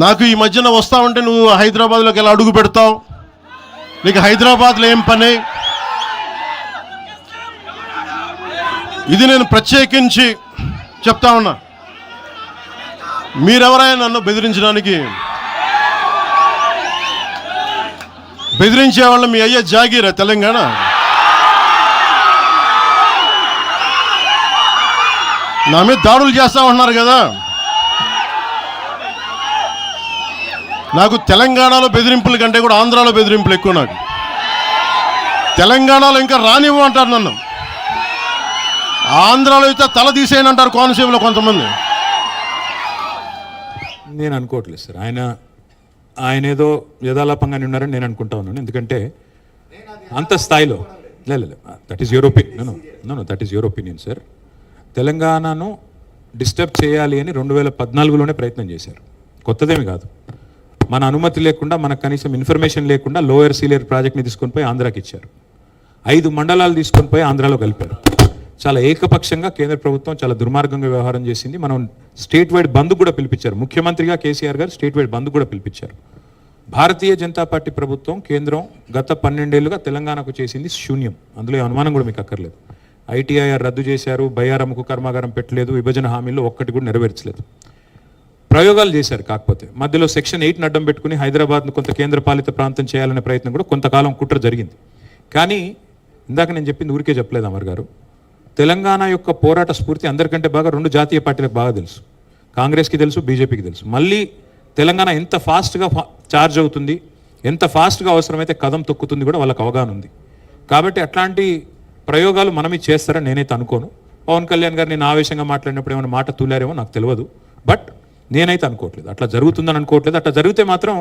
నాకు ఈ మధ్యన వస్తా ఉంటే నువ్వు హైదరాబాద్లోకి ఎలా అడుగు పెడతావు, నీకు హైదరాబాద్లో ఏం పని, ఇది నేను ప్రత్యేకించి చెప్తా ఉన్నా. మీరెవరైనా నన్ను బెదిరించే వాళ్ళు మీ అయ్యే జాగీరా తెలంగాణ? నా మీద దాడులు చేస్తా ఉంటున్నారు కదా. నాకు తెలంగాణలో బెదిరింపుల కంటే కూడా ఆంధ్రాలో బెదిరింపులు ఎక్కువ. నాకు తెలంగాణలో ఇంకా రానివ్వు అంటారు నన్ను, ఆంధ్రాలో అయితే తల తీసేయని అంటారు కోనసీమలో కొంతమంది. నేను అనుకోవట్లేదు సార్, ఆయన ఏదో యథాలాపంగానే ఉన్నారని నేను అనుకుంటా ఉన్నాను. ఎందుకంటే అంత స్థాయిలో లేదు, that is your opinion. Know that is your opinion sir. తెలంగాణను డిస్టర్బ్ చేయాలి అని 2014లోనే ప్రయత్నం చేశారు, కొత్తదేమి కాదు. మన అనుమతి లేకుండా, మనకు కనీసం ఇన్ఫర్మేషన్ లేకుండా లోయర్ సీలియర్ ప్రాజెక్ట్ని తీసుకొని పోయి ఆంధ్రాకి ఇచ్చారు. 5 మండలాలు తీసుకొని పోయి ఆంధ్రాలో కలిపారు. చాలా ఏకపక్షంగా కేంద్ర ప్రభుత్వం చాలా దుర్మార్గంగా వ్యవహారం చేసింది. మనం స్టేట్ వైడ్ బంద్ కూడా పిలిపించారు. ముఖ్యమంత్రిగా కేసీఆర్ గారు స్టేట్ వైడ్ బంద్ కూడా పిలిపించారు. భారతీయ జనతా పార్టీ ప్రభుత్వం, కేంద్రం గత 12 ఏళ్లుగా తెలంగాణకు చేసింది శూన్యం. అందులో అనుమానం కూడా మీకు అక్కర్లేదు. ITIR రద్దు చేశారు, బయ్యారమ్మకు కర్మాగారం పెట్టలేదు, విభజన హామీల్లో ఒక్కటి కూడా నెరవేర్చలేదు. ప్రయోగాలు చేశారు, కాకపోతే మధ్యలో సెక్షన్ 8 అడ్డం పెట్టుకుని హైదరాబాద్ను కొంత కేంద్ర పాలిత ప్రాంతం చేయాలనే ప్రయత్నం కూడా కొంతకాలం కుట్ర జరిగింది. కానీ ఇందాక నేను చెప్పింది ఊరికే చెప్పలేదు అమర్ గారు. తెలంగాణ యొక్క పోరాట స్ఫూర్తి అందరికంటే బాగా 2 జాతీయ పార్టీలకు బాగా తెలుసు. కాంగ్రెస్కి తెలుసు, బీజేపీకి తెలుసు. మళ్ళీ తెలంగాణ ఎంత ఫాస్ట్గా చార్జ్ అవుతుంది, ఎంత ఫాస్ట్గా అవసరమైతే కదం తొక్కుతుంది కూడా వాళ్ళకి అవగాహన ఉంది. కాబట్టి అట్లాంటి ప్రయోగాలు మనమే చేస్తారని నేనైతే అనుకోను. పవన్ కళ్యాణ్ గారు నేను ఆవేశంగా మాట్లాడినప్పుడు ఏమైనా మాట తూలారేమో నాకు తెలియదు, బట్ నేనైతే అనుకోవట్లేదు, అట్లా జరుగుతుందని అనుకోవట్లేదు. అట్లా జరిగితే మాత్రం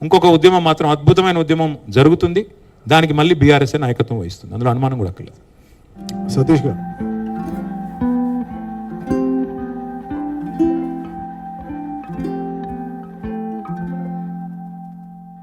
ఇంకొక ఉద్యమం మాత్రం, అద్భుతమైన ఉద్యమం జరుగుతుంది. దానికి మళ్ళీ బీఆర్ఎస్ఏ నాయకత్వం వహిస్తుంది, అందులో అనుమానం కూడా అక్కర్లేదు. సతీష్ గారు.